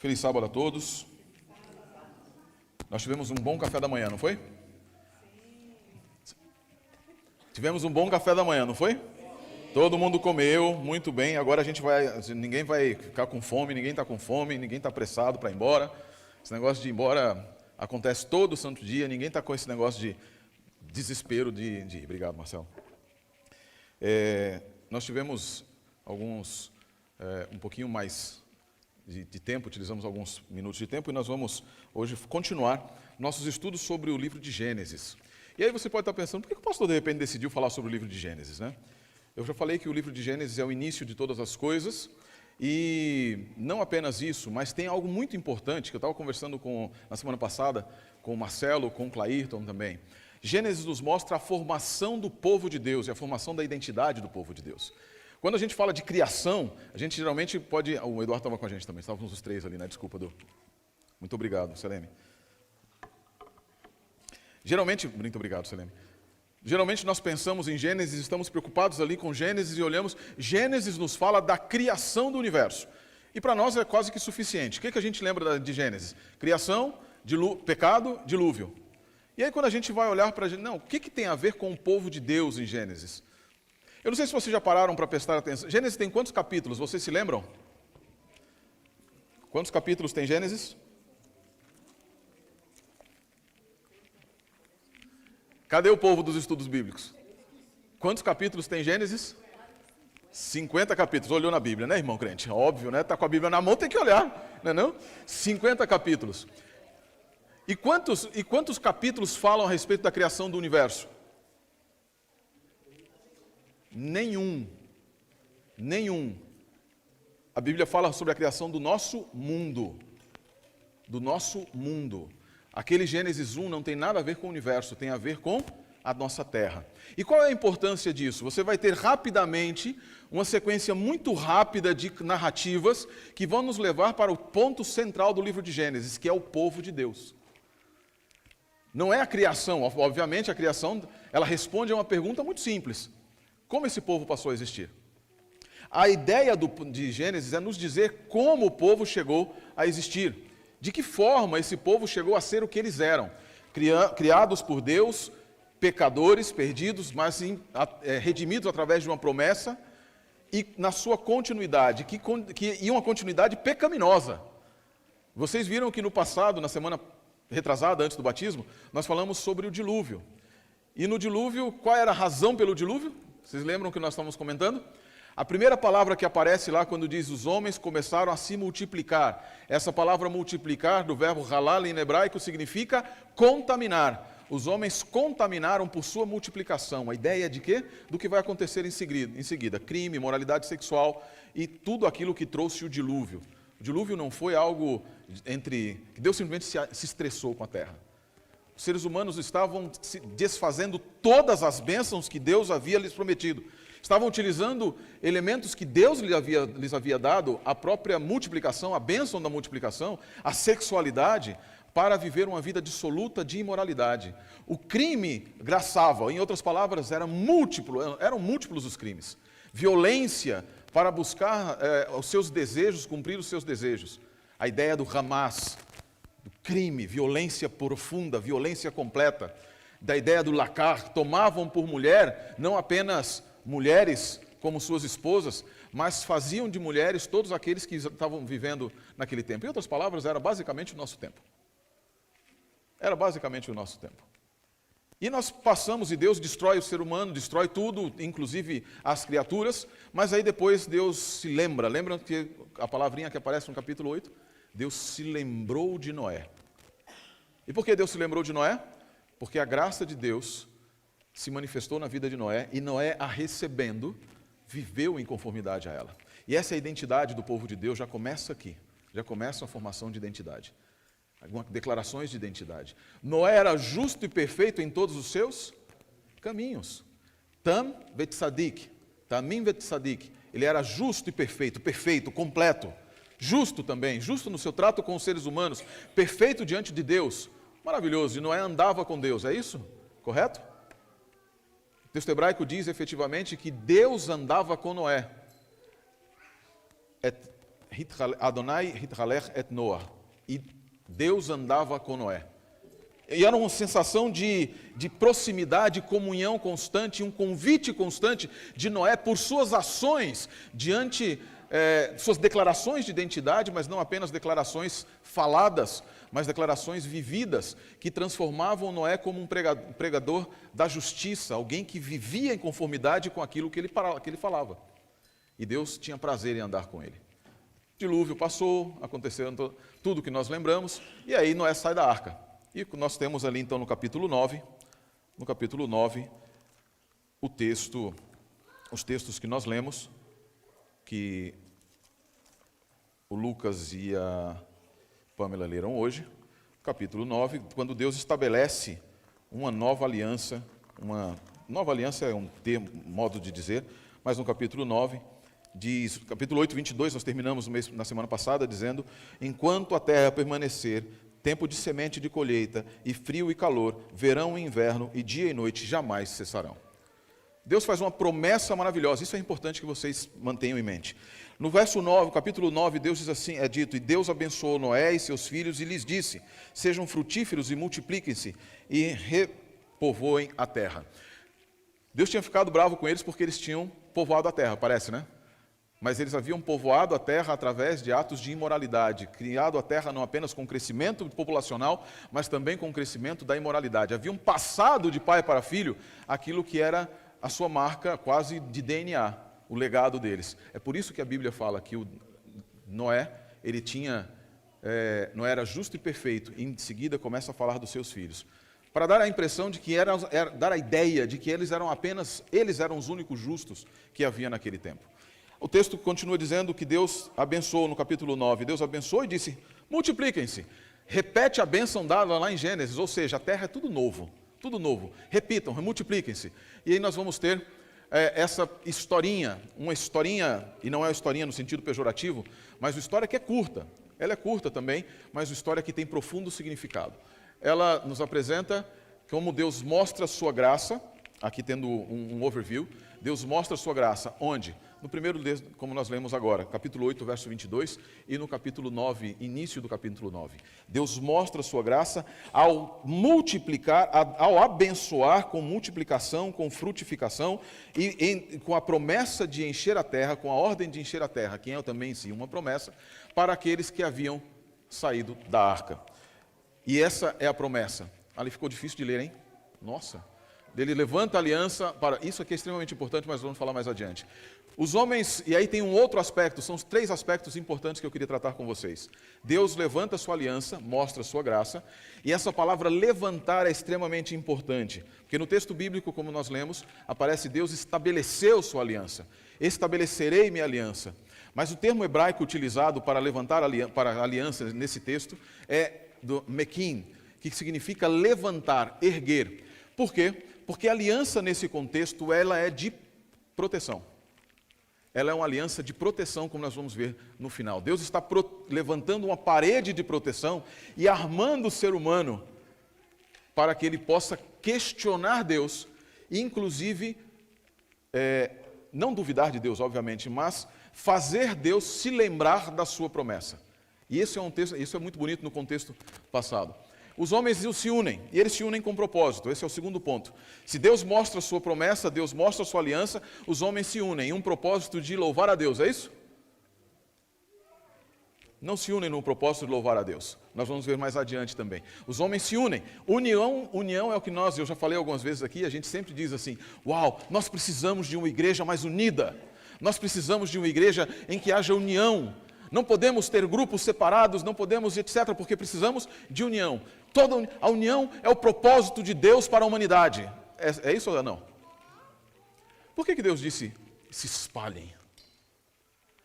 Feliz sábado a todos. Nós tivemos um bom café da manhã, não foi? Tivemos um bom café da manhã, não foi? Todo mundo comeu, muito bem. Agora a gente ninguém vai ficar com fome, ninguém está com fome, ninguém está apressado para ir embora. Esse negócio de ir embora acontece todo santo dia, ninguém está com esse negócio de desespero de ir. Obrigado, Marcelo. Nós tivemos um pouquinho mais de tempo, utilizamos alguns minutos de tempo, e nós vamos hoje continuar nossos estudos sobre o livro de Gênesis. E aí você pode estar pensando, por que o pastor de repente decidiu falar sobre o livro de Gênesis, né? Eu já falei que o livro de Gênesis é o início de todas as coisas, e não apenas isso, mas tem algo muito importante, que eu estava conversando na semana passada com o Marcelo, com o Clairton também. Gênesis nos mostra a formação do povo de Deus e a formação da identidade do povo de Deus. Quando a gente fala de criação, a gente geralmente pode... O Eduardo estava com a gente também, estávamos os três ali, né? Desculpa, Edu. Muito obrigado, Seleme. Muito obrigado, Seleme. Geralmente nós pensamos em Gênesis, estamos preocupados ali com Gênesis e olhamos... Gênesis nos fala da criação do universo. E para nós é quase que suficiente. O que a gente lembra de Gênesis? Criação, pecado, dilúvio. E aí quando a gente vai olhar para... Não, o que tem a ver com o povo de Deus em Gênesis? Eu não sei se vocês já pararam para prestar atenção. Gênesis tem quantos capítulos? Vocês se lembram? Quantos capítulos tem Gênesis? Cadê o povo dos estudos bíblicos? Quantos capítulos tem Gênesis? 50 capítulos. Olhou na Bíblia, né, irmão crente? Óbvio, né? Está com a Bíblia na mão, tem que olhar, não é não? 50 capítulos. E quantos capítulos falam a respeito da criação do universo? Nenhum. A Bíblia fala sobre a criação do nosso mundo. Do nosso mundo. Aquele Gênesis 1 não tem nada a ver com o universo, tem a ver com a nossa terra. E qual é a importância disso? Você vai ter rapidamente uma sequência muito rápida de narrativas que vão nos levar para o ponto central do livro de Gênesis, que é o povo de Deus. Não é a criação, obviamente a criação, ela responde a uma pergunta muito simples. Como esse povo passou a existir? A ideia de Gênesis é nos dizer como o povo chegou a existir. De que forma esse povo chegou a ser o que eles eram. Criados por Deus, pecadores, perdidos, mas redimidos através de uma promessa e na sua continuidade, e uma continuidade pecaminosa. Vocês viram que no passado, na semana retrasada, antes do batismo, nós falamos sobre o dilúvio. E no dilúvio, qual era a razão pelo dilúvio? Vocês lembram que nós estávamos comentando? A primeira palavra que aparece lá quando diz os homens começaram a se multiplicar. Essa palavra multiplicar, do verbo halal em hebraico, significa contaminar. Os homens contaminaram por sua multiplicação. A ideia de quê? Do que vai acontecer em seguida. Crime, moralidade sexual e tudo aquilo que trouxe o dilúvio. O dilúvio não foi algo que Deus simplesmente se estressou com a terra. Os seres humanos estavam se desfazendo todas as bênçãos que Deus havia lhes prometido. Estavam utilizando elementos que Deus lhes havia dado, a própria multiplicação, a bênção da multiplicação, a sexualidade, para viver uma vida dissoluta de imoralidade. O crime graçava, em outras palavras, eram múltiplos os crimes. Violência para buscar os seus desejos, cumprir os seus desejos. A ideia do Hamas, do crime, violência profunda, violência completa. Da ideia do lacar, tomavam por mulher não apenas mulheres como suas esposas, mas faziam de mulheres todos aqueles que estavam vivendo naquele tempo. Em outras palavras, era basicamente o nosso tempo. Era basicamente o nosso tempo. E nós passamos e Deus destrói o ser humano, destrói tudo, inclusive as criaturas, mas aí depois Deus se lembra. Lembram que a palavrinha que aparece no capítulo 8? Deus se lembrou de Noé. E por que Deus se lembrou de Noé? Porque a graça de Deus se manifestou na vida de Noé, e Noé, a recebendo, viveu em conformidade a ela. E essa é a identidade do povo de Deus, já começa aqui, já começa a formação de identidade, algumas declarações de identidade. Noé era justo e perfeito em todos os seus caminhos. Tam vetzadik, tamim vetzadik, ele era justo e perfeito, completo. Justo também, justo no seu trato com os seres humanos, perfeito diante de Deus. Maravilhoso, e Noé andava com Deus, é isso? Correto? O texto hebraico diz efetivamente que Deus andava com Noé. Adonai hithalech et Noah. E Deus andava com Noé. E era uma sensação de proximidade, comunhão constante, um convite constante de Noé por suas ações diante, suas declarações de identidade, mas não apenas declarações faladas, mas declarações vividas, que transformavam Noé como um pregador da justiça, alguém que vivia em conformidade com aquilo que ele falava. E Deus tinha prazer em andar com ele. O dilúvio passou, aconteceu tudo que nós lembramos, e aí Noé sai da arca. E nós temos ali então no capítulo 9, os textos que nós lemos, que o Lucas e a Pamela leram hoje, capítulo 9, quando Deus estabelece uma nova aliança é um termo, modo de dizer, mas no capítulo 9, diz, capítulo 8, 22, nós terminamos na semana passada dizendo: enquanto a terra permanecer, tempo de semente e de colheita, e frio e calor, verão e inverno, e dia e noite jamais cessarão. Deus faz uma promessa maravilhosa, isso é importante que vocês mantenham em mente. No verso 9, capítulo 9, Deus diz assim, é dito: e Deus abençoou Noé e seus filhos e lhes disse: sejam frutíferos e multipliquem-se e repovoem a terra. Deus tinha ficado bravo com eles porque eles tinham povoado a terra, parece, né? Mas eles haviam povoado a terra através de atos de imoralidade, criado a terra não apenas com crescimento populacional, mas também com o crescimento da imoralidade. Haviam passado de pai para filho aquilo que era a sua marca quase de DNA, o legado deles. É por isso que a Bíblia fala que o Noé, Noé era justo e perfeito, e em seguida começa a falar dos seus filhos. Para dar a impressão de que dar a ideia de que eles eram os únicos justos que havia naquele tempo. O texto continua dizendo que Deus abençoou no capítulo 9. Deus abençoou e disse: multipliquem-se. Repete a bênção dada lá em Gênesis, ou seja, a terra é tudo novo. Tudo novo. Repitam, multipliquem-se. E aí nós vamos ter essa historinha, uma historinha, e não é uma historinha no sentido pejorativo, mas uma história que é curta. Ela é curta também, mas uma história que tem profundo significado. Ela nos apresenta como Deus mostra a sua graça, aqui tendo um overview, Deus mostra a sua graça, onde? No primeiro, como nós lemos agora, capítulo 8, verso 22, e no capítulo 9, início do capítulo 9. Deus mostra a sua graça ao multiplicar, ao abençoar com multiplicação, com frutificação, e com a promessa de encher a terra, com a ordem de encher a terra, que é também em si uma promessa, para aqueles que haviam saído da arca. E essa é a promessa. Ali ficou difícil de ler, hein? Nossa! Ele levanta a aliança para... Isso aqui é extremamente importante, mas vamos falar mais adiante. Os homens, e aí tem um outro aspecto, são os 3 aspectos importantes que eu queria tratar com vocês. Deus levanta a sua aliança, mostra a sua graça, e essa palavra levantar é extremamente importante, porque no texto bíblico, como nós lemos, aparece Deus estabeleceu sua aliança. Estabelecerei minha aliança. Mas o termo hebraico utilizado para levantar para a aliança nesse texto é do mekim, que significa levantar, erguer. Por quê? Porque a aliança nesse contexto, ela é de proteção. Ela é uma aliança de proteção, como nós vamos ver no final. Deus está levantando uma parede de proteção e armando o ser humano para que ele possa questionar Deus, e inclusive, não duvidar de Deus, obviamente, mas fazer Deus se lembrar da sua promessa. E isso é muito bonito no contexto passado. Os homens se unem, e eles se unem com propósito. Esse é o segundo ponto. Se Deus mostra a sua promessa, Deus mostra a sua aliança, os homens se unem em um propósito de louvar a Deus, é isso? Não se unem no propósito de louvar a Deus. Nós vamos ver mais adiante também. Os homens se unem. União é o que eu já falei algumas vezes aqui, a gente sempre diz assim: uau, nós precisamos de uma igreja mais unida. Nós precisamos de uma igreja em que haja união. Não podemos ter grupos separados, não podemos, etc., porque precisamos de união. A união é o propósito de Deus para a humanidade. É isso ou não? Por que Deus disse, se espalhem?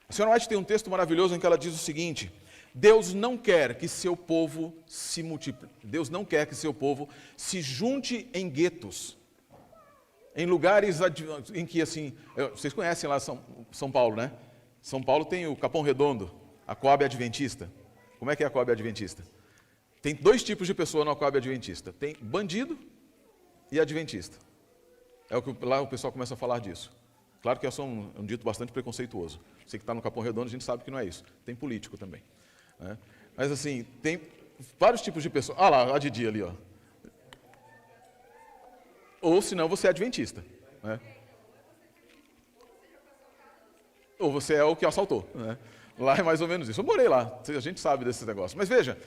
A senhora White tem um texto maravilhoso em que ela diz o seguinte: Deus não quer que seu povo se multiplique. Deus não quer que seu povo se junte em guetos. Em lugares em que, assim, vocês conhecem lá São Paulo, né? São Paulo tem o Capão Redondo, a Coab Adventista. Como é que é a Coab Adventista? Tem 2 tipos de pessoa na Coab Adventista. Tem bandido e adventista. É o que lá o pessoal começa a falar disso. Claro que é só um dito bastante preconceituoso. Você que está no Capão Redondo, a gente sabe que não é isso. Tem político também, né? Mas assim, tem vários tipos de pessoas. Ah lá, a Didi ali, ó. Ou senão você é adventista, né? Ou você é o que assaltou, né? Lá é mais ou menos isso. Eu morei lá, a gente sabe desses negócios. Mas veja,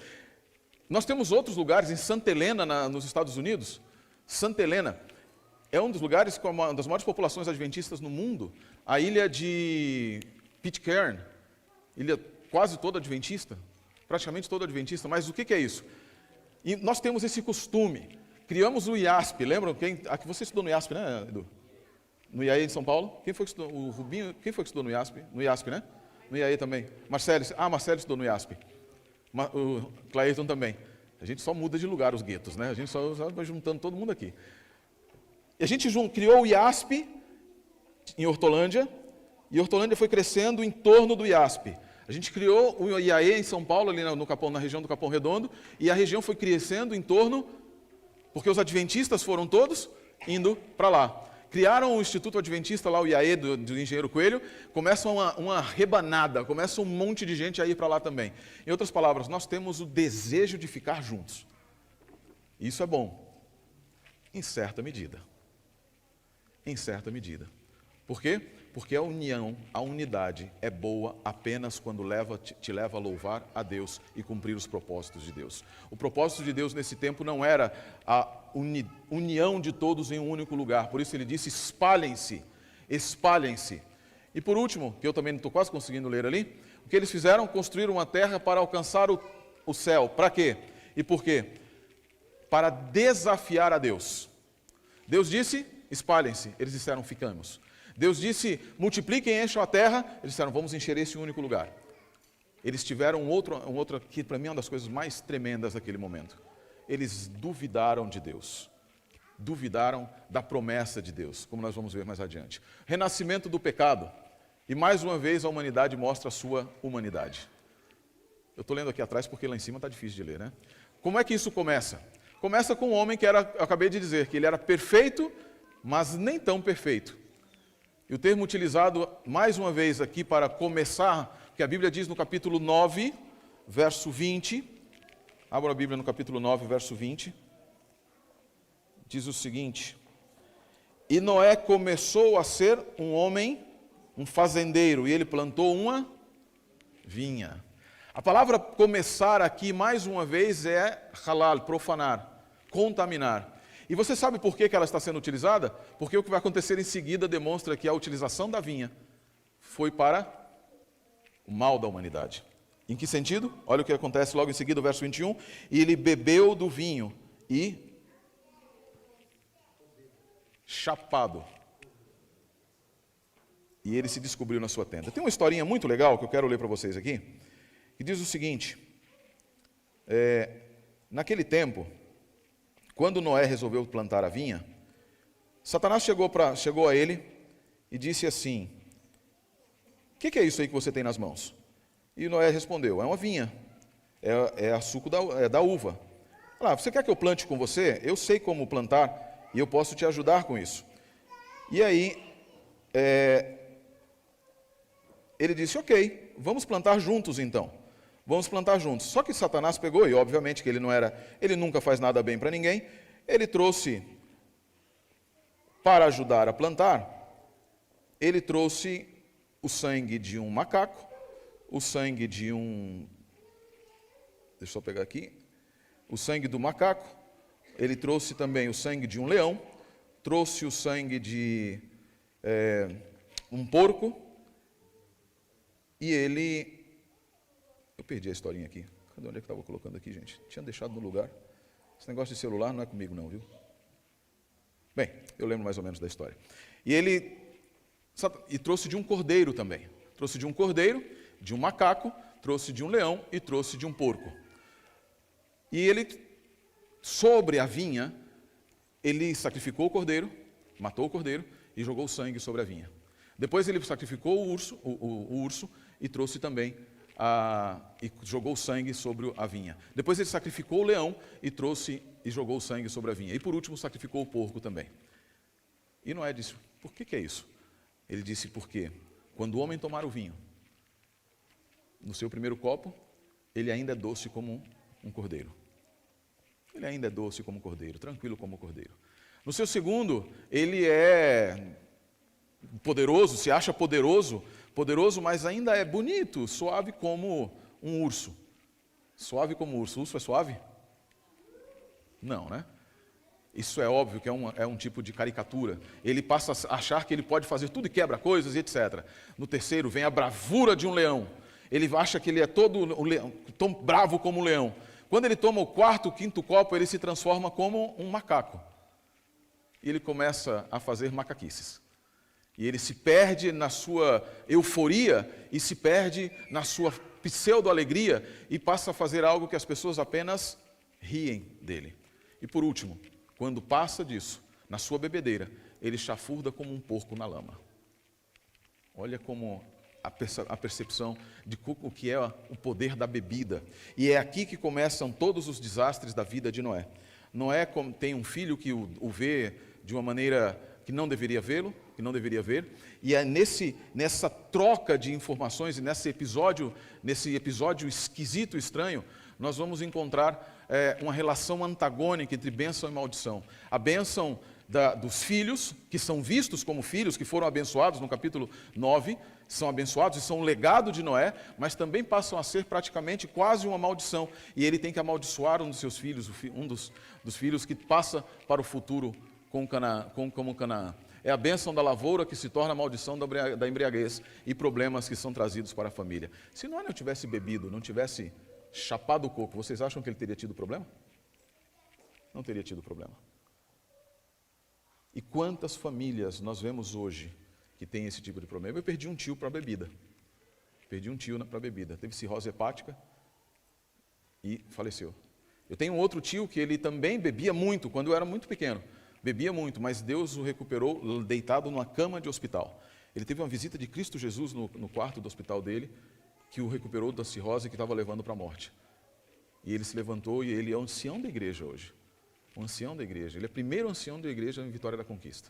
nós temos outros lugares, em Santa Helena, nos Estados Unidos. Santa Helena é um dos lugares com uma das maiores populações adventistas no mundo. A ilha de Pitcairn, ilha quase toda adventista, praticamente toda adventista. Mas o que é isso? E nós temos esse costume. Criamos o IASP, lembram? Aqui você estudou no IASP, né, Edu? No IAE em São Paulo? Quem foi que estudou? O Rubinho? Quem foi que estudou no IASP? No IASP, né? No IAE também. Marcelo estudou no IASP. O Clayton também. A gente só muda de lugar os guetos, né? A gente só vai juntando todo mundo aqui. E a gente criou o IASP em Hortolândia, e Hortolândia foi crescendo em torno do IASP. A gente criou o IAE em São Paulo, ali na região do Capão Redondo, e a região foi crescendo em torno, porque os adventistas foram todos indo para lá. Criaram o Instituto Adventista, lá o IAE do Engenheiro Coelho, começa uma rebanada, começa um monte de gente a ir para lá também. Em outras palavras, nós temos o desejo de ficar juntos. Isso é bom, em certa medida. Em certa medida. Por quê? Porque a união, a unidade é boa apenas quando te leva a louvar a Deus e cumprir os propósitos de Deus. O propósito de Deus nesse tempo não era a união de todos em um único lugar. Por isso ele disse, espalhem-se, espalhem-se. E por último, que eu também não estou quase conseguindo ler ali, o que eles fizeram? Construíram uma terra para alcançar o céu. Para quê? E por quê? Para desafiar a Deus. Deus disse, espalhem-se. Eles disseram, ficamos. Deus disse, multipliquem e encham a terra. Eles disseram, vamos encher esse único lugar. Eles tiveram um outro que para mim é uma das coisas mais tremendas daquele momento. Eles duvidaram de Deus. Duvidaram da promessa de Deus, como nós vamos ver mais adiante. Renascimento do pecado. E mais uma vez a humanidade mostra a sua humanidade. Eu estou lendo aqui atrás porque lá em cima está difícil de ler, né? Como é que isso começa? Começa com um homem que eu acabei de dizer, que ele era perfeito, mas nem tão perfeito. E o termo utilizado mais uma vez aqui para começar, que a Bíblia diz no capítulo 9, verso 20. Abra a Bíblia no capítulo 9, verso 20. Diz o seguinte: E Noé começou a ser um homem, um fazendeiro, e ele plantou uma vinha. A palavra começar aqui, mais uma vez, é halal, profanar, contaminar. E você sabe por que ela está sendo utilizada? Porque o que vai acontecer em seguida demonstra que a utilização da vinha foi para o mal da humanidade. Em que sentido? Olha o que acontece logo em seguida, o verso 21. E ele bebeu do vinho e chapado. E ele se descobriu na sua tenda. Tem uma historinha muito legal que eu quero ler para vocês aqui, que diz o seguinte: naquele tempo, quando Noé resolveu plantar a vinha, Satanás chegou a ele e disse assim: o que é isso aí que você tem nas mãos? E Noé respondeu: é uma vinha, é a suco da uva. Você quer que eu plante com você? Eu sei como plantar e eu posso te ajudar com isso. E aí, ele disse: ok, vamos plantar juntos então. Vamos plantar juntos. Só que Satanás pegou, e obviamente que ele nunca faz nada bem para ninguém, ele trouxe, para ajudar a plantar, ele trouxe o sangue de um macaco, o sangue de deixa eu pegar aqui, o sangue do macaco, ele trouxe também o sangue de um leão, trouxe o sangue de um porco, e ele... Eu perdi a historinha aqui. Cadê onde é que estava colocando aqui, gente? Tinha deixado no lugar. Esse negócio de celular não é comigo não, viu? Bem, eu lembro mais ou menos da história. E ele trouxe de um cordeiro também. Trouxe de um cordeiro, de um macaco, trouxe de um leão e trouxe de um porco. E ele, sobre a vinha, ele sacrificou o cordeiro, matou o cordeiro e jogou o sangue sobre a vinha. Depois ele sacrificou o urso e trouxe também e jogou o sangue sobre a vinha. Depois ele sacrificou o leão e trouxe e jogou o sangue sobre a vinha. E por último sacrificou o porco também. E Noé disse: por que é isso? Ele disse, porque quando o homem tomar o vinho, no seu primeiro copo, ele ainda é doce como um cordeiro. Ele ainda é doce como um cordeiro, tranquilo como um cordeiro. No seu segundo, ele é poderoso, se acha poderoso, mas ainda é bonito, suave como um urso. Suave como um urso. Urso é suave? Não, né? Isso é óbvio que é um tipo de caricatura. Ele passa a achar que ele pode fazer tudo e quebra coisas e etc. No terceiro, vem a bravura de um leão. Ele acha que ele é todo um leão, tão bravo como um leão. Quando ele toma o quarto, o quinto copo, ele se transforma como um macaco. E ele começa a fazer macaquices. E ele se perde na sua euforia e se perde na sua pseudo-alegria e passa a fazer algo que as pessoas apenas riem dele. E por último, quando passa disso, na sua bebedeira, ele chafurda como um porco na lama. Olha como a percepção de o que é o poder da bebida. E é aqui que começam todos os desastres da vida de Noé. Noé tem um filho que o vê de uma maneira que não deveria vê-lo, que não deveria ver, e é nessa troca de informações e nesse episódio esquisito, estranho, nós vamos encontrar uma relação antagônica entre bênção e maldição. A bênção dos filhos, que são vistos como filhos, que foram abençoados no capítulo 9, são abençoados e são um legado de Noé, mas também passam a ser praticamente quase uma maldição. E ele tem que amaldiçoar um dos seus filhos, um dos filhos que passa para o futuro como Canaã. É a bênção da lavoura que se torna a maldição da embriaguez e problemas que são trazidos para a família. Se Noé não tivesse bebido, não tivesse chapado o coco, vocês acham que ele teria tido problema? Não teria tido problema. E quantas famílias nós vemos hoje que tem esse tipo de problema? Eu perdi um tio para a bebida. Teve cirrose hepática e faleceu. Eu tenho um outro tio que ele também bebia muito, quando eu era muito pequeno. Bebia muito, mas Deus o recuperou deitado numa cama de hospital. Ele teve uma visita de Cristo Jesus no quarto do hospital dele, que o recuperou da cirrose que estava levando para a morte. E ele se levantou e ele é o ancião da igreja hoje. O ancião da igreja. Ele é o primeiro ancião da igreja em Vitória da Conquista.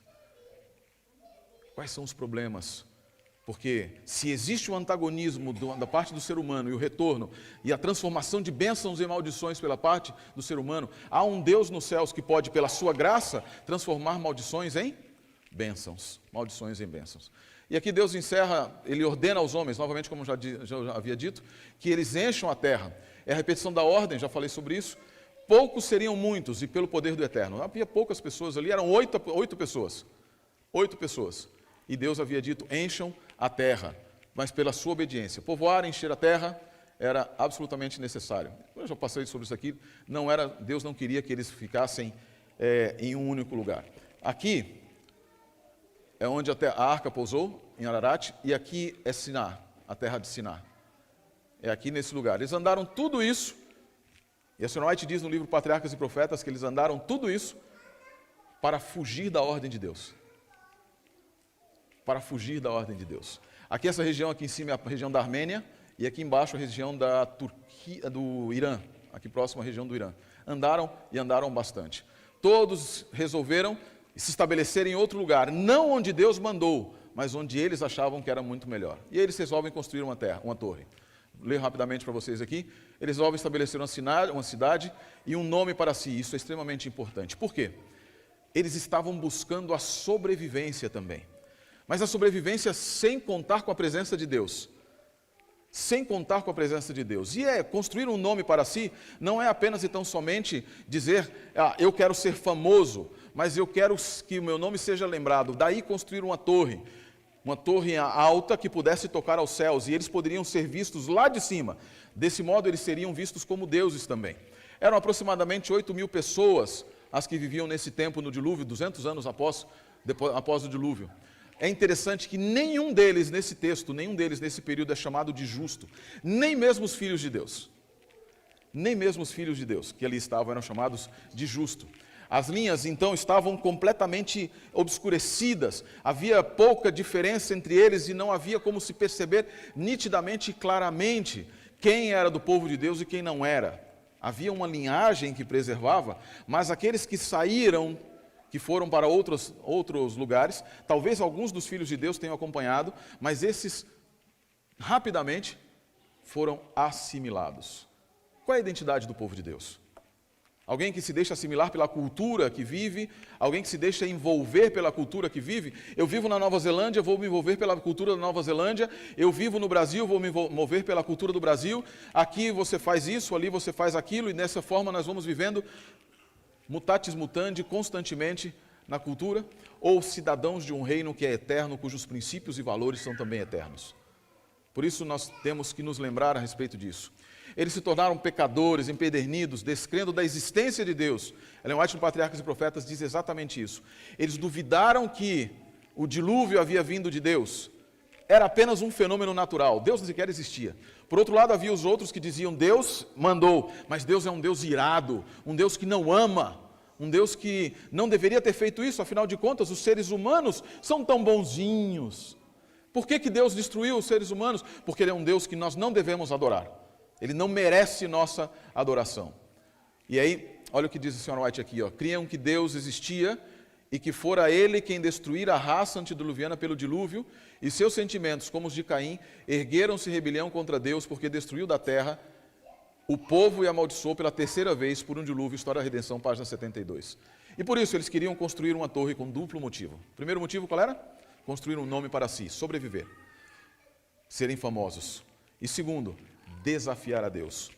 Quais são os problemas? Porque se existe um antagonismo da parte do ser humano e o retorno e a transformação de bênçãos e maldições pela parte do ser humano, há um Deus nos céus que pode, pela sua graça, transformar maldições em bênçãos. Maldições em bênçãos. E aqui Deus encerra, Ele ordena aos homens, novamente como já havia dito, que eles encham a terra. É a repetição da ordem, já falei sobre isso. Poucos seriam muitos e pelo poder do Eterno. Havia poucas pessoas ali, eram oito pessoas. 8 pessoas. E Deus havia dito, encham a terra. Mas pela sua obediência. Povoar, encher a terra, era absolutamente necessário. Eu já passei sobre isso aqui. Deus não queria que eles ficassem em um único lugar. Aqui é onde a arca pousou, em Ararat, e aqui é Siná, a terra de Siná. É aqui nesse lugar. Eles andaram tudo isso, e a Senhora White diz no livro Patriarcas e Profetas que eles andaram tudo isso para fugir da ordem de Deus. Para fugir da ordem de Deus. Aqui essa região aqui em cima é a região da Armênia e aqui embaixo a região da Turquia, do Irã, aqui próximo à região do Irã. Andaram e andaram bastante. Todos resolveram se estabelecer em outro lugar, não onde Deus mandou, mas onde eles achavam que era muito melhor. E eles resolvem construir uma torre. Leio rapidamente para vocês aqui. Eles resolvem estabelecer uma cidade e um nome para si. Isso é extremamente importante. Por quê? Eles estavam buscando a sobrevivência também. Mas a sobrevivência sem contar com a presença de Deus. Sem contar com a presença de Deus. E construir um nome para si não é apenas e tão somente dizer, eu quero ser famoso, mas eu quero que o meu nome seja lembrado. Daí construir uma torre alta que pudesse tocar aos céus, e eles poderiam ser vistos lá de cima. Desse modo, eles seriam vistos como deuses também. Eram aproximadamente 8.000 pessoas as que viviam nesse tempo no dilúvio, 200 anos após o dilúvio. É interessante que nenhum deles nesse período é chamado de justo, nem mesmo os filhos de Deus. Nem mesmo os filhos de Deus que ali estavam eram chamados de justo. As linhas, então, estavam completamente obscurecidas, havia pouca diferença entre eles e não havia como se perceber nitidamente e claramente quem era do povo de Deus e quem não era. Havia uma linhagem que preservava, mas aqueles que saíram que foram para outros lugares. Talvez alguns dos filhos de Deus tenham acompanhado, mas esses rapidamente foram assimilados. Qual é a identidade do povo de Deus? Alguém que se deixa assimilar pela cultura que vive, alguém que se deixa envolver pela cultura que vive. Eu vivo na Nova Zelândia, vou me envolver pela cultura da Nova Zelândia. Eu vivo no Brasil, vou me envolver pela cultura do Brasil. Aqui você faz isso, ali você faz aquilo, e dessa forma nós vamos vivendo mutatis mutandi constantemente na cultura, ou cidadãos de um reino que é eterno, cujos princípios e valores são também eternos. Por isso nós temos que nos lembrar a respeito disso. Eles se tornaram pecadores, empedernidos, descrendo da existência de Deus. Ellen White, no Patriarcas e Profetas, diz exatamente isso. Eles duvidaram que o dilúvio havia vindo de Deus. Era apenas um fenômeno natural. Deus nem sequer existia. Por outro lado, havia os outros que diziam, Deus mandou, mas Deus é um Deus irado, um Deus que não ama, um Deus que não deveria ter feito isso, afinal de contas, os seres humanos são tão bonzinhos. Por que Deus destruiu os seres humanos? Porque Ele é um Deus que nós não devemos adorar. Ele não merece nossa adoração. E aí, olha o que diz o Sr. White aqui, ó. Criam que Deus existia e que fora Ele quem destruir a raça antediluviana pelo dilúvio, e seus sentimentos, como os de Caim, ergueram-se em rebelião contra Deus, porque destruiu da terra o povo e amaldiçoou pela terceira vez por um dilúvio. História da Redenção, página 72. E por isso eles queriam construir uma torre com duplo motivo. O primeiro motivo qual era? Construir um nome para si, sobreviver, serem famosos. E segundo, desafiar a Deus.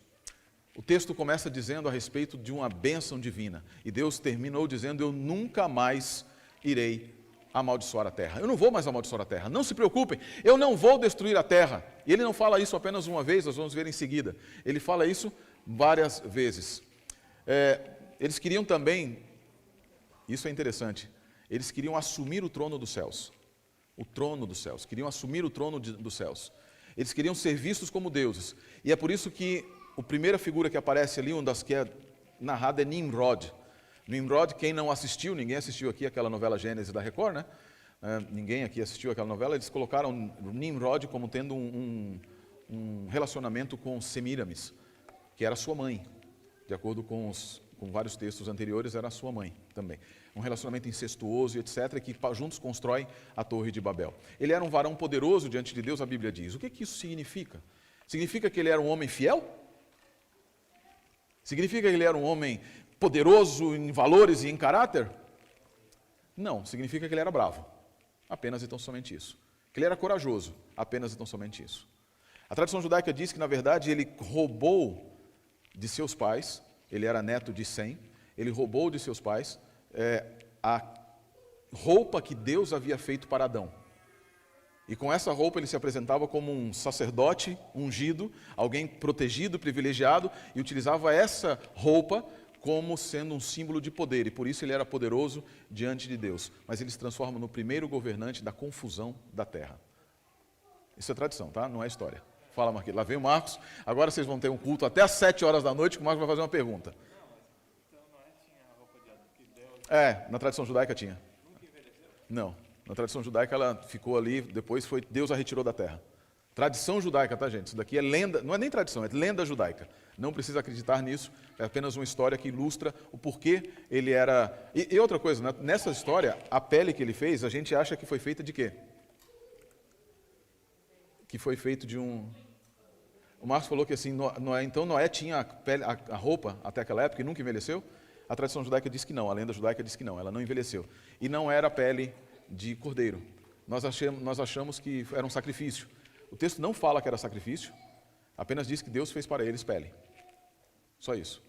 O texto começa dizendo a respeito de uma bênção divina. E Deus terminou dizendo, eu nunca mais irei amaldiçoar a terra. Eu não vou mais amaldiçoar a terra. Não se preocupem, eu não vou destruir a terra. E ele não fala isso apenas uma vez, nós vamos ver em seguida. Ele fala isso várias vezes. Eles queriam também, isso é interessante, eles queriam assumir o trono dos céus. O trono dos céus. Queriam assumir o trono dos céus. Eles queriam ser vistos como deuses. E é por isso que a primeira figura que aparece ali, uma das que é narrada, é Nimrod. Nimrod, quem não assistiu, ninguém assistiu aqui aquela novela Gênesis da Record, né? Ninguém aqui assistiu aquela novela, eles colocaram Nimrod como tendo um relacionamento com Semíramis, que era sua mãe. De acordo com vários textos anteriores, era a sua mãe também. Um relacionamento incestuoso e etc., que juntos constroem a Torre de Babel. Ele era um varão poderoso diante de Deus, a Bíblia diz. O que isso significa? Significa que ele era um homem fiel? Significa que ele era um homem poderoso em valores e em caráter? Não, significa que ele era bravo. Apenas e tão somente isso. Que ele era corajoso. Apenas e tão somente isso. A tradição judaica diz que, na verdade, ele roubou de seus pais, ele era neto de Sem, ele roubou de seus pais a roupa que Deus havia feito para Adão. E com essa roupa ele se apresentava como um sacerdote ungido, alguém protegido, privilegiado, e utilizava essa roupa como sendo um símbolo de poder, e por isso ele era poderoso diante de Deus. Mas ele se transforma no primeiro governante da confusão da terra. Isso é tradição, tá? Não é história. Fala, Marquinhos. Lá vem o Marcos. Agora vocês vão ter um culto até às 7 horas da noite, que o Marcos vai fazer uma pergunta. Na tradição judaica tinha. Não, na tradição judaica ela ficou ali, depois Deus a retirou da terra. Tradição judaica, tá, gente? Isso daqui é lenda, não é nem tradição, é lenda judaica. Não precisa acreditar nisso, é apenas uma história que ilustra o porquê ele era... E outra coisa, né? Nessa história, a pele que ele fez, a gente acha que foi feita de quê? Que foi feito de um... O Marcos falou que assim, então Noé tinha a roupa até aquela época e nunca envelheceu? A tradição judaica diz que não, a lenda judaica diz que não, ela não envelheceu. E não era pele de cordeiro. Nós achamos que era um sacrifício. O texto não fala que era sacrifício, apenas diz que Deus fez para eles pele. Só isso.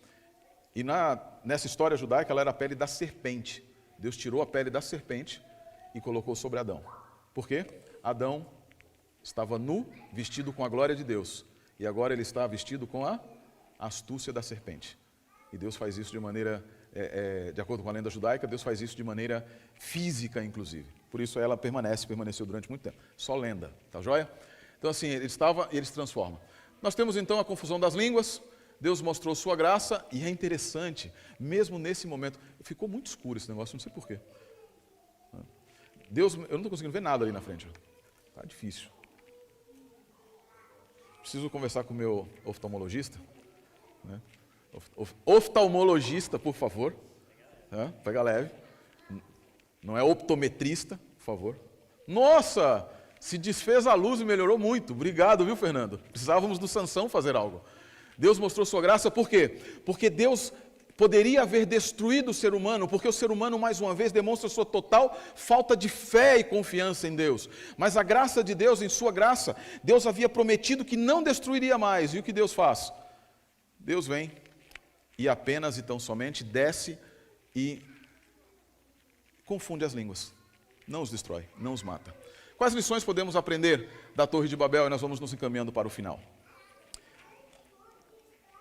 E nessa história judaica, ela era a pele da serpente. Deus tirou a pele da serpente e colocou sobre Adão. Por quê? Adão estava nu, vestido com a glória de Deus. E agora ele está vestido com a astúcia da serpente. E Deus faz isso de maneira, de acordo com a lenda judaica, Deus faz isso de maneira física, inclusive. Por isso ela permaneceu durante muito tempo. Só lenda, tá joia? Então assim, ele estava e ele se transforma. Nós temos então a confusão das línguas, Deus mostrou sua graça, e é interessante, mesmo nesse momento, ficou muito escuro esse negócio, não sei porquê. Deus, eu não estou conseguindo ver nada ali na frente. Está difícil. Preciso conversar com o meu oftalmologista, né? Oftalmologista, por favor. Pega leve. Não é optometrista, por favor. Nossa, se desfez a luz e melhorou muito. Obrigado, viu, Fernando? Precisávamos do Sansão fazer algo. Deus mostrou sua graça, por quê? Porque Deus poderia haver destruído o ser humano, porque o ser humano, mais uma vez, demonstra sua total falta de fé e confiança em Deus. Mas a graça de Deus, em sua graça, Deus havia prometido que não destruiria mais. E o que Deus faz? Deus vem e apenas e tão somente desce e confunde as línguas. Não os destrói, não os mata. Quais lições podemos aprender da Torre de Babel? E nós vamos nos encaminhando para o final.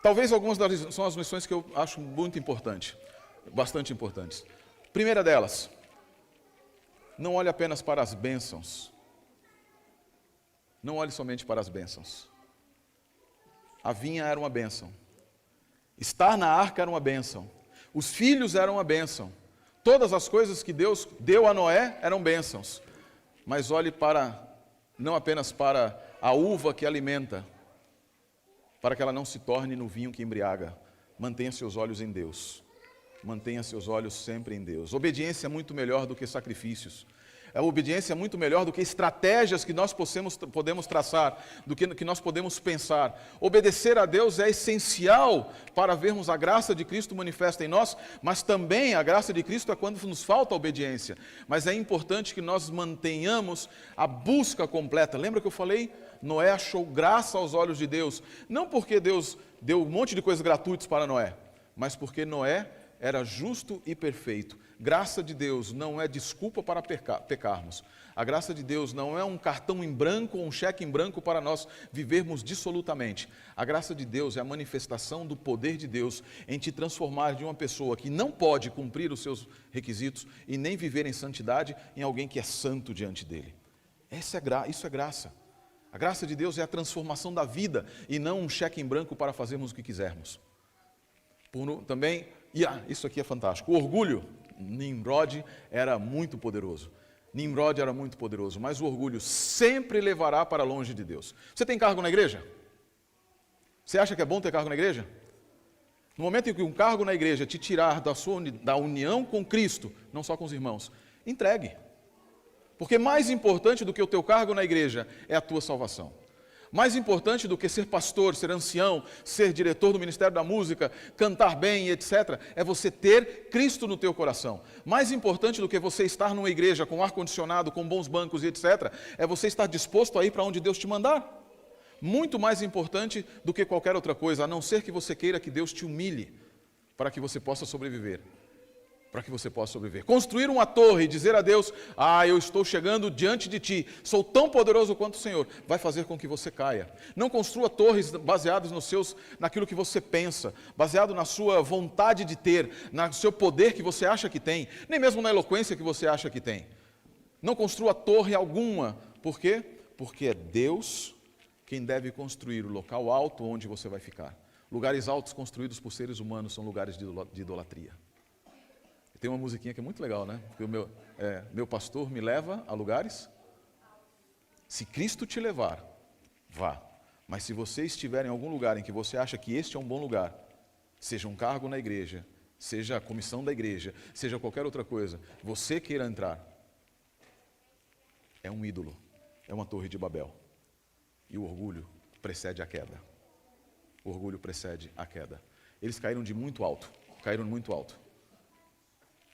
Talvez algumas das são as lições que eu acho muito importantes, bastante importantes. Primeira delas, não olhe apenas para as bênçãos. Não olhe somente para as bênçãos. A vinha era uma bênção. Estar na arca era uma bênção. Os filhos eram uma bênção. Todas as coisas que Deus deu a Noé eram bênçãos. Mas olhe para, não apenas para a uva que alimenta, para que ela não se torne no vinho que embriaga. Mantenha seus olhos em Deus. Mantenha seus olhos sempre em Deus. Obediência é muito melhor do que sacrifícios. A obediência é muito melhor do que estratégias que nós podemos traçar, do que nós podemos pensar. Obedecer a Deus é essencial para vermos a graça de Cristo manifesta em nós, mas também a graça de Cristo é quando nos falta obediência. Mas é importante que nós mantenhamos a busca completa. Lembra que eu falei? Noé achou graça aos olhos de Deus, não porque Deus deu um monte de coisas gratuitas para Noé, mas porque Noé era justo e perfeito. Graça de Deus não é desculpa para pecarmos. A graça de Deus não é um cartão em branco ou um cheque em branco para nós vivermos dissolutamente. A graça de Deus é a manifestação do poder de Deus em te transformar de uma pessoa que não pode cumprir os seus requisitos e nem viver em santidade em alguém que é santo diante dele. Isso é graça. A graça de Deus é a transformação da vida e não um cheque em branco para fazermos o que quisermos. Também, isso aqui é fantástico, o orgulho, Nimrod era muito poderoso. Nimrod era muito poderoso, mas o orgulho sempre levará para longe de Deus. Você tem cargo na igreja? Você acha que é bom ter cargo na igreja? No momento em que um cargo na igreja te tirar da união com Cristo, não só com os irmãos, entregue. Porque mais importante do que o teu cargo na igreja é a tua salvação. Mais importante do que ser pastor, ser ancião, ser diretor do Ministério da Música, cantar bem, etc., é você ter Cristo no teu coração. Mais importante do que você estar numa igreja com ar-condicionado, com bons bancos e etc., é você estar disposto a ir para onde Deus te mandar. Muito mais importante do que qualquer outra coisa, a não ser que você queira que Deus te humilhe para que você possa sobreviver. Construir uma torre e dizer a Deus, eu estou chegando diante de ti, sou tão poderoso quanto o Senhor, vai fazer com que você caia. Não construa torres baseadas naquilo que você pensa, baseado na sua vontade de ter, no seu poder que você acha que tem, nem mesmo na eloquência que você acha que tem. Não construa torre alguma. Por quê? Porque é Deus quem deve construir o local alto onde você vai ficar. Lugares altos construídos por seres humanos são lugares de idolatria. Tem uma musiquinha que é muito legal, né? Porque meu pastor me leva a lugares. Se Cristo te levar, vá. Mas se você estiver em algum lugar em que você acha que este é um bom lugar, seja um cargo na igreja, seja a comissão da igreja, seja qualquer outra coisa, você queira entrar, é um ídolo, é uma torre de Babel. E o orgulho precede a queda. O orgulho precede a queda. Eles caíram muito alto.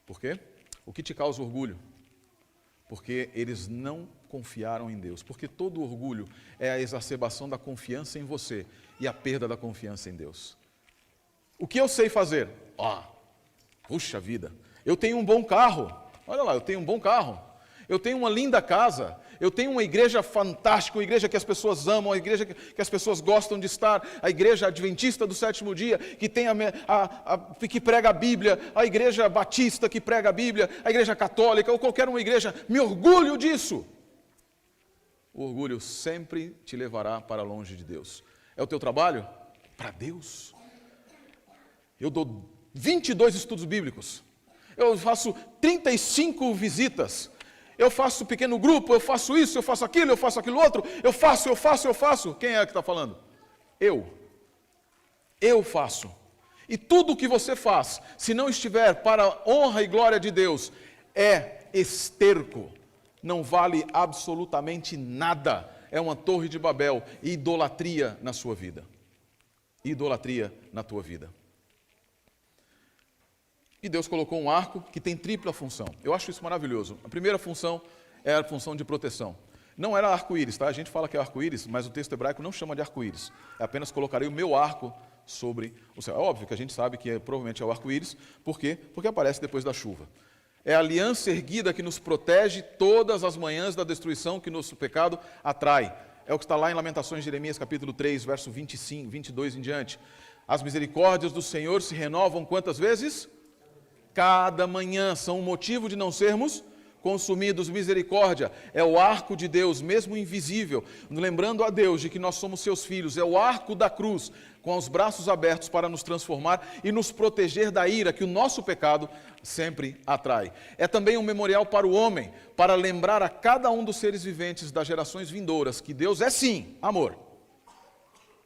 Por quê? O que te causa orgulho? Porque eles não confiaram em Deus. Porque todo orgulho é a exacerbação da confiança em você e a perda da confiança em Deus. O que eu sei fazer? Puxa vida, eu tenho um bom carro. Olha lá, eu tenho um bom carro. Eu tenho uma linda casa, eu tenho uma igreja fantástica, uma igreja que as pessoas amam, a igreja que as pessoas gostam de estar, a igreja adventista do sétimo dia, que tem que prega a Bíblia, a igreja batista que prega a Bíblia, a igreja católica ou qualquer uma igreja, me orgulho disso. O orgulho sempre te levará para longe de Deus. É o teu trabalho? Para Deus. Eu dou 22 estudos bíblicos, eu faço 35 visitas, eu faço pequeno grupo, eu faço isso, eu faço aquilo outro, eu faço. Quem é que está falando? Eu faço. E tudo o que você faz, se não estiver para a honra e glória de Deus, é esterco, não vale absolutamente nada. É uma torre de Babel e idolatria na sua vida. Idolatria na tua vida. E Deus colocou um arco que tem tripla função. Eu acho isso maravilhoso. A primeira função é a função de proteção. Não era arco-íris, tá? A gente fala que é arco-íris, mas o texto hebraico não chama de arco-íris. Eu apenas colocarei o meu arco sobre o céu. É óbvio que a gente sabe que provavelmente é o arco-íris. Por quê? Porque aparece depois da chuva. É a aliança erguida que nos protege todas as manhãs da destruição que nosso pecado atrai. É o que está lá em Lamentações de Jeremias, capítulo 3, verso 25, 22 em diante. As misericórdias do Senhor se renovam quantas vezes? Cada manhã. São um motivo de não sermos consumidos. Misericórdia é o arco de Deus, mesmo invisível, lembrando a Deus de que nós somos seus filhos. É o arco da cruz, com os braços abertos para nos transformar e nos proteger da ira que o nosso pecado sempre atrai. É também um memorial para o homem, para lembrar a cada um dos seres viventes das gerações vindouras que Deus é sim amor.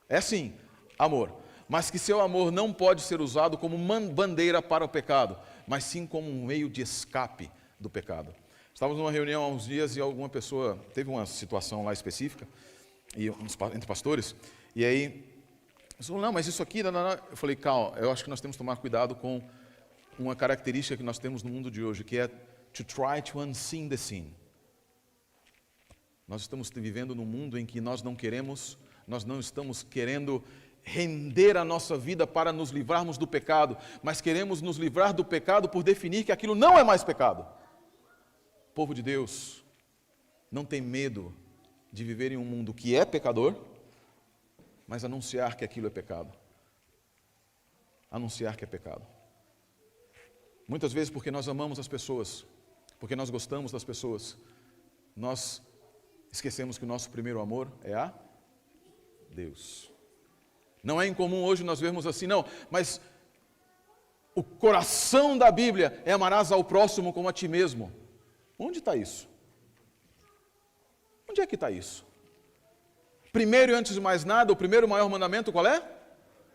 É sim amor. Mas que seu amor não pode ser usado como uma bandeira para o pecado, mas sim como um meio de escape do pecado. Estávamos numa reunião há uns dias e alguma pessoa teve uma situação lá específica entre pastores, e aí falou, não, mas isso aqui, não. Eu falei, calma, eu acho que nós temos que tomar cuidado com uma característica que nós temos no mundo de hoje, que é to try to unseen the sin. Nós estamos vivendo num mundo em que nós não estamos querendo render a nossa vida para nos livrarmos do pecado, mas queremos nos livrar do pecado por definir que aquilo não é mais pecado. O povo de Deus não tem medo de viver em um mundo que é pecador, mas anunciar que aquilo é pecado. Anunciar que é pecado. Muitas vezes porque nós amamos as pessoas, porque nós gostamos das pessoas, nós esquecemos que o nosso primeiro amor é a Deus. Não é incomum hoje nós vermos assim, não, mas o coração da Bíblia é amarás ao próximo como a ti mesmo. Onde está isso? Onde é que está isso? Primeiro e antes de mais nada, o primeiro maior mandamento qual é?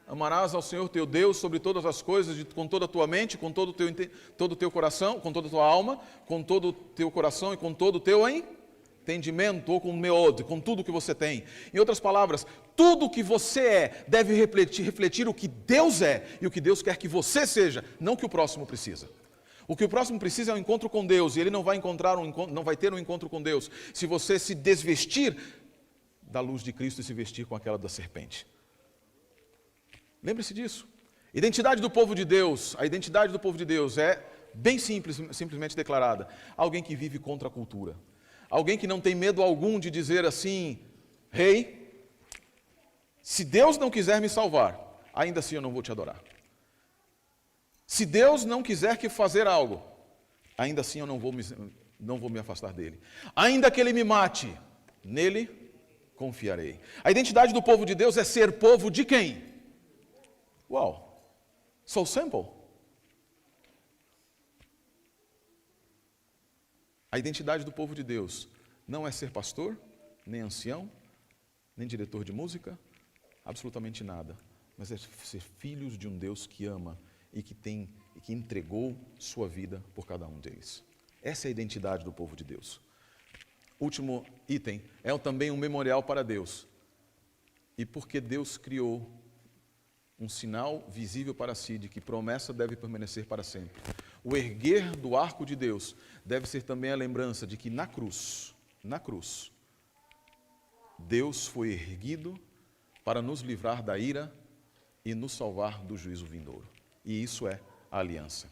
Amarás ao Senhor teu Deus sobre todas as coisas, com toda a tua mente, com todo o teu coração, com toda a tua alma, com todo o teu coração e com todo o teu entendimento, ou com o meod, com tudo que você tem. Em outras palavras, tudo que você é deve refletir o que Deus é e o que Deus quer que você seja, não o que o próximo precisa. O que o próximo precisa é um encontro com Deus, e ele não vai ter um encontro com Deus se você se desvestir da luz de Cristo e se vestir com aquela da serpente. Lembre-se disso. Identidade do povo de Deus, a identidade do povo de Deus é bem simplesmente declarada. Alguém que vive contra a cultura. Alguém que não tem medo algum de dizer assim, Rei, se Deus não quiser me salvar, ainda assim eu não vou te adorar. Se Deus não quiser que fazer algo, ainda assim eu não vou me afastar dele. Ainda que ele me mate, nele confiarei. A identidade do povo de Deus é ser povo de quem? Uau, so simple. A identidade do povo de Deus não é ser pastor, nem ancião, nem diretor de música, absolutamente nada. Mas é ser filhos de um Deus que ama e que entregou sua vida por cada um deles. Essa é a identidade do povo de Deus. Último item, é também um memorial para Deus. E porque Deus criou um sinal visível para si de que promessa deve permanecer para sempre. O erguer do arco de Deus deve ser também a lembrança de que na cruz, Deus foi erguido para nos livrar da ira e nos salvar do juízo vindouro. E isso é a aliança.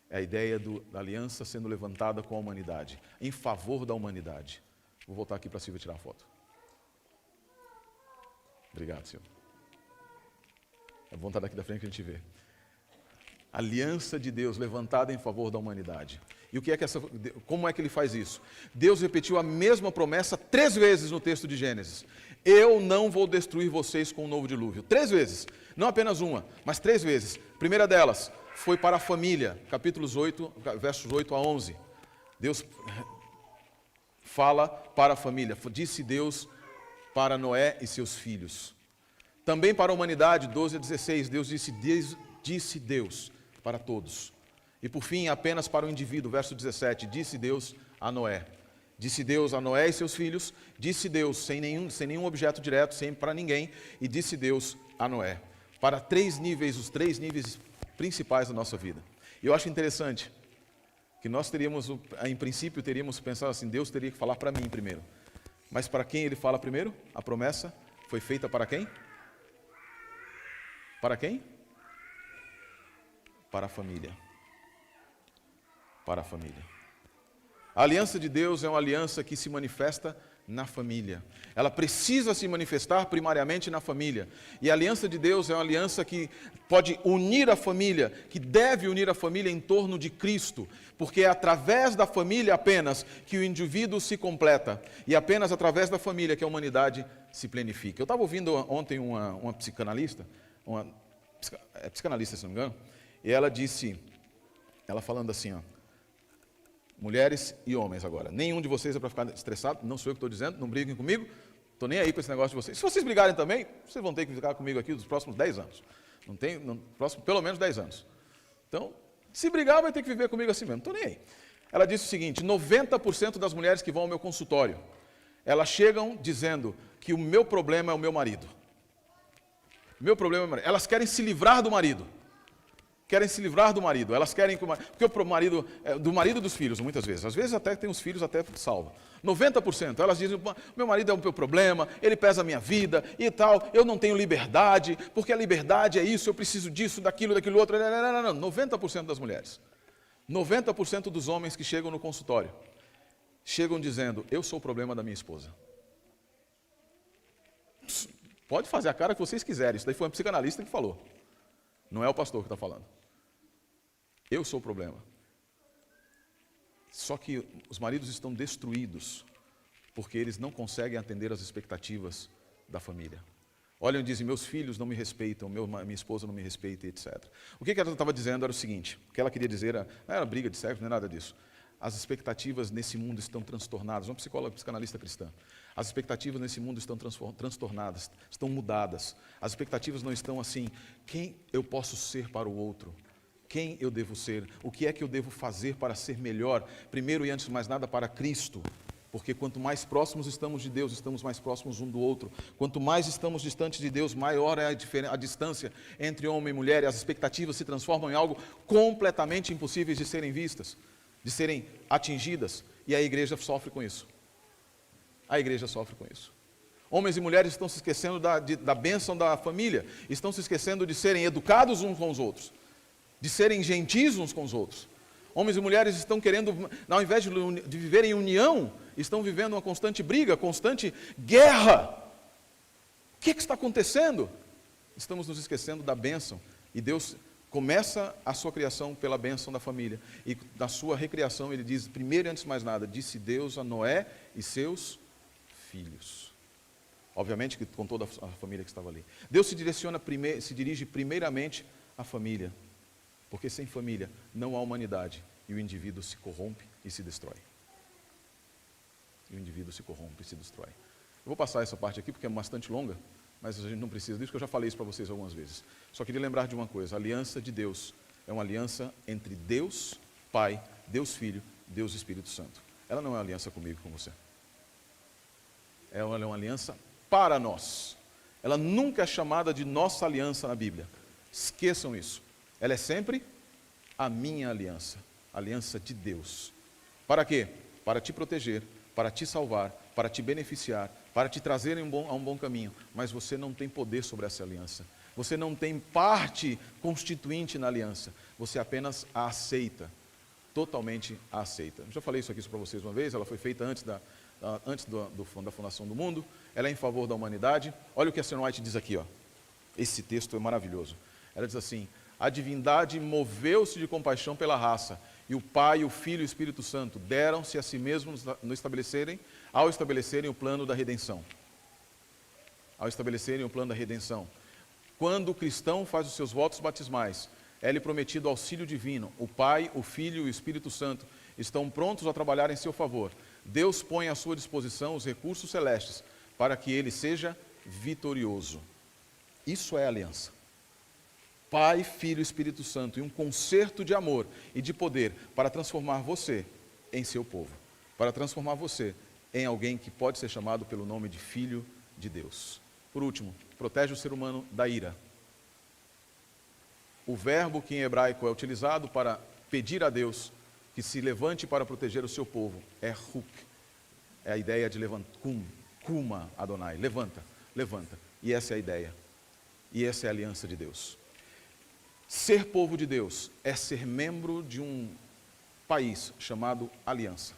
É a ideia da aliança sendo levantada com a humanidade, em favor da humanidade. Vou voltar aqui para a Silvia tirar a foto. Obrigado, Silvia. É bom estar daqui da frente que a gente vê. Aliança de Deus levantada em favor da humanidade. E como é que ele faz isso? Deus repetiu a mesma promessa 3 vezes no texto de Gênesis. Eu não vou destruir vocês com um novo dilúvio. 3 vezes. Não apenas uma, mas 3 vezes. A primeira delas foi para a família. Capítulos 8, versos 8 a 11. Deus fala para a família. Disse Deus para Noé e seus filhos. Também para a humanidade, 12 a 16. Disse Deus para todos. E por fim, apenas para o indivíduo, verso 17, disse Deus a Noé. Disse Deus a Noé e seus filhos, disse Deus sem nenhum objeto direto, sem para ninguém, e disse Deus a Noé. Para os 3 níveis principais da nossa vida. E eu acho interessante que nós em princípio, teríamos pensado assim, Deus teria que falar para mim primeiro. Mas para quem ele fala primeiro? A promessa foi feita para quem? Para quem? Para a família. Para a família. A aliança de Deus é uma aliança que se manifesta na família. Ela precisa se manifestar primariamente na família. E a aliança de Deus é uma aliança que pode unir a família, que deve unir a família em torno de Cristo, porque é através da família apenas que o indivíduo se completa, e apenas através da família que a humanidade se planifica. Eu estava ouvindo ontem uma psicanalista, psicanalista, se não me engano, e ela falando assim, ó, mulheres e homens agora. Nenhum de vocês é para ficar estressado, não sou eu que estou dizendo, não briguem comigo, estou nem aí com esse negócio de vocês. Se vocês brigarem também, vocês vão ter que ficar comigo aqui nos próximos 10 anos. Pelo menos 10 anos. Então, se brigar, vai ter que viver comigo assim mesmo, não estou nem aí. Ela disse o seguinte, 90% das mulheres que vão ao meu consultório, elas chegam dizendo que o meu problema é o meu marido. Meu problema é o marido. Elas querem se livrar do marido. Elas querem que porque o marido, do marido dos filhos, muitas vezes. Às vezes até tem os filhos até salva. 90%, elas dizem, meu marido é o meu problema, ele pesa a minha vida e tal, eu não tenho liberdade, porque a liberdade é isso, eu preciso disso, daquilo outro. Não, 90% das mulheres. 90% dos homens que chegam no consultório, chegam dizendo, eu sou o problema da minha esposa. Pode fazer a cara que vocês quiserem, isso daí foi um psicanalista que falou. Não é o pastor que está falando. Eu sou o problema. Só que os maridos estão destruídos porque eles não conseguem atender às expectativas da família. Olham e dizem, meus filhos não me respeitam, minha esposa não me respeita, etc. O que ela estava dizendo era o seguinte, o que ela queria dizer não era briga de sexo, não é nada disso. As expectativas nesse mundo estão transtornadas, uma psicóloga, psicanalista cristã. As expectativas nesse mundo estão transtornadas, estão mudadas. As expectativas não estão assim, quem eu posso ser para o outro? Quem eu devo ser? O que é que eu devo fazer para ser melhor? Primeiro e antes de mais nada para Cristo. Porque quanto mais próximos estamos de Deus, estamos mais próximos um do outro. Quanto mais estamos distantes de Deus, maior é a distância entre homem e mulher. E as expectativas se transformam em algo completamente impossíveis de serem vistas, de serem atingidas. E a igreja sofre com isso. A igreja sofre com isso. Homens e mulheres estão se esquecendo da bênção da família. Estão se esquecendo de serem educados uns com os outros. De serem gentis uns com os outros. Homens e mulheres estão querendo, ao invés de viverem em união, estão vivendo uma constante briga, constante guerra. O que está acontecendo? Estamos nos esquecendo da bênção. E Deus começa a sua criação pela bênção da família. E na sua recriação ele diz, primeiro e antes de mais nada, disse Deus a Noé e seus filhos. Obviamente que com toda a família que estava ali. Deus se dirige primeiramente à família. Porque sem família não há humanidade e o indivíduo se corrompe e se destrói. Eu vou passar essa parte aqui porque é bastante longa, mas a gente não precisa disso, porque eu já falei isso para vocês algumas vezes. Só queria lembrar de uma coisa, a aliança de Deus é uma aliança entre Deus Pai, Deus Filho, Deus Espírito Santo. Ela não é uma aliança comigo e com você. Ela é uma aliança para nós. Ela nunca é chamada de nossa aliança na Bíblia. Esqueçam isso. Ela é sempre a minha aliança, a aliança de Deus. Para quê? Para te proteger, para te salvar, para te beneficiar, para te trazer a um bom caminho. Mas você não tem poder sobre essa aliança. Você não tem parte constituinte na aliança. Você apenas a aceita, totalmente a aceita. Eu já falei isso aqui para vocês uma vez, ela foi feita antes da fundação do mundo. Ela é em favor da humanidade. Olha o que a Ellen White diz aqui, ó. Esse texto é maravilhoso. Ela diz assim, a divindade moveu-se de compaixão pela raça, e o Pai, o Filho e o Espírito Santo deram-se a si mesmos ao estabelecerem o plano da redenção. Quando o cristão faz os seus votos batismais, é-lhe prometido auxílio divino. O Pai, o Filho e o Espírito Santo estão prontos a trabalhar em seu favor. Deus põe à sua disposição os recursos celestes para que ele seja vitorioso. Isso é aliança. Pai, Filho e Espírito Santo, e um concerto de amor e de poder para transformar você em seu povo, para transformar você em alguém que pode ser chamado pelo nome de Filho de Deus. Por último, protege o ser humano da ira. O verbo que em hebraico é utilizado para pedir a Deus que se levante para proteger o seu povo é huk. É a ideia de levantar, kuma Adonai, levanta, levanta. E essa é a ideia. E essa é a aliança de Deus. Ser povo de Deus é ser membro de um país chamado aliança.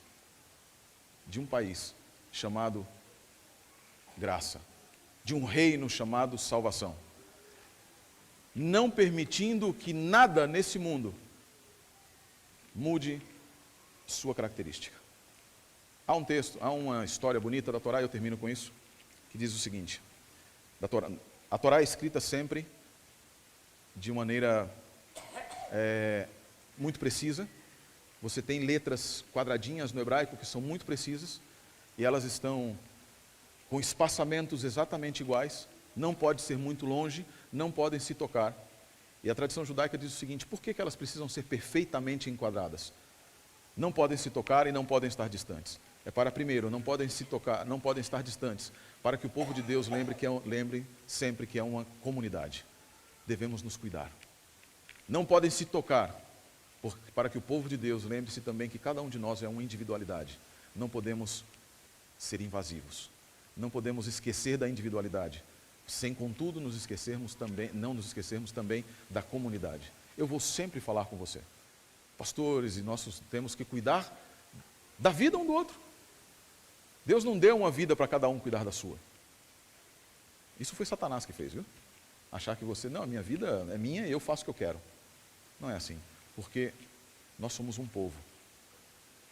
De um país chamado graça. De um reino chamado salvação. Não permitindo que nada nesse mundo mude sua característica. Há um texto, há uma história bonita da Torá, e eu termino com isso, que diz o seguinte: a Torá é escrita sempre de maneira muito precisa. Você tem letras quadradinhas no hebraico que são muito precisas, e elas estão com espaçamentos exatamente iguais, não pode ser muito longe, não podem se tocar. E a tradição judaica diz o seguinte: por que elas precisam ser perfeitamente enquadradas? Não podem se tocar e não podem estar distantes. É para, primeiro, não podem se tocar, não podem estar distantes, para que o povo de Deus lembre sempre que é uma comunidade. Devemos nos cuidar. Não podem se tocar, para que o povo de Deus lembre-se também que cada um de nós é uma individualidade. Não podemos ser invasivos. Não podemos esquecer da individualidade, sem contudo não nos esquecermos também da comunidade. Eu vou sempre falar com você. Pastores e nós temos que cuidar da vida um do outro. Deus não deu uma vida para cada um cuidar da sua. Isso foi Satanás que fez, viu? Achar que você, não, a minha vida é minha e eu faço o que eu quero. Não é assim, porque nós somos um povo.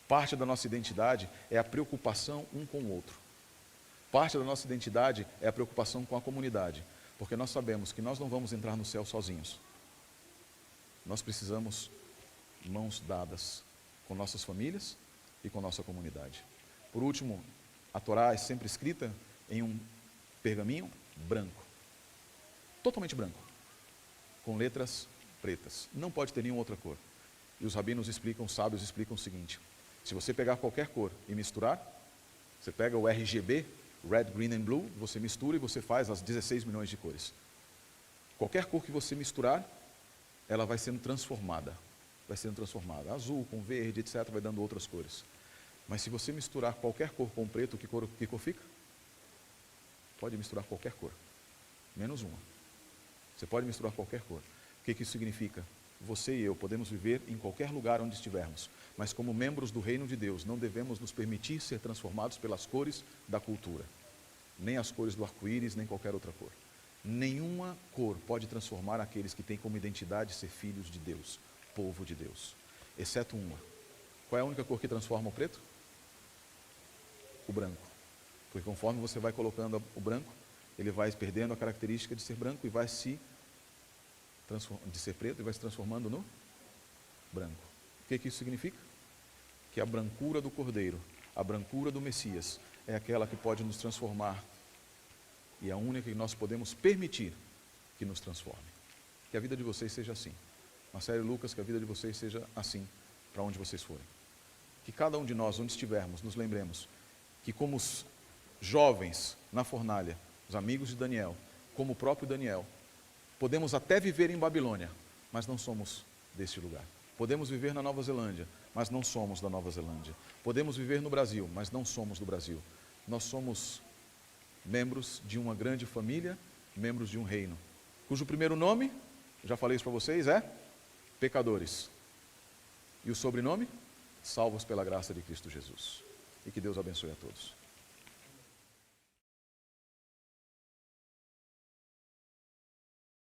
Parte da nossa identidade é a preocupação um com o outro. Parte da nossa identidade é a preocupação com a comunidade, porque nós sabemos que nós não vamos entrar no céu sozinhos. Nós precisamos mãos dadas com nossas famílias e com nossa comunidade. Por último, a Torá é sempre escrita em um pergaminho branco, totalmente branco, com letras pretas. Não pode ter nenhuma outra cor. E os rabinos explicam, os sábios explicam o seguinte: se você pegar qualquer cor e misturar, você pega o RGB, Red, Green and Blue, você mistura e você faz as 16 milhões de cores. Qualquer cor que você misturar, ela vai sendo transformada. Vai sendo transformada. Azul com verde, etc., vai dando outras cores. Mas se você misturar qualquer cor com preto, que cor fica? Pode misturar qualquer cor, menos uma. Você pode misturar qualquer cor. O que isso significa? Você e eu podemos viver em qualquer lugar onde estivermos, mas como membros do reino de Deus, não devemos nos permitir ser transformados pelas cores da cultura. Nem as cores do arco-íris, nem qualquer outra cor. Nenhuma cor pode transformar aqueles que têm como identidade ser filhos de Deus, povo de Deus, exceto uma. Qual é a única cor que transforma o preto? O branco. Porque conforme você vai colocando o branco, ele vai perdendo a característica de ser branco e vai de ser preto e vai se transformando no branco. O que isso significa? Que a brancura do Cordeiro, a brancura do Messias, é aquela que pode nos transformar e é a única que nós podemos permitir que nos transforme. Que a vida de vocês seja assim. Marcelo e Lucas, que a vida de vocês seja assim, para onde vocês forem. Que cada um de nós, onde estivermos, nos lembremos que como os jovens na fornalha, os amigos de Daniel, como o próprio Daniel, podemos até viver em Babilônia, mas não somos deste lugar. Podemos viver na Nova Zelândia, mas não somos da Nova Zelândia. Podemos viver no Brasil, mas não somos do Brasil. Nós somos membros de uma grande família, membros de um reino, cujo primeiro nome, já falei isso para vocês, é pecadores. E o sobrenome? Salvos pela graça de Cristo Jesus. E que Deus abençoe a todos.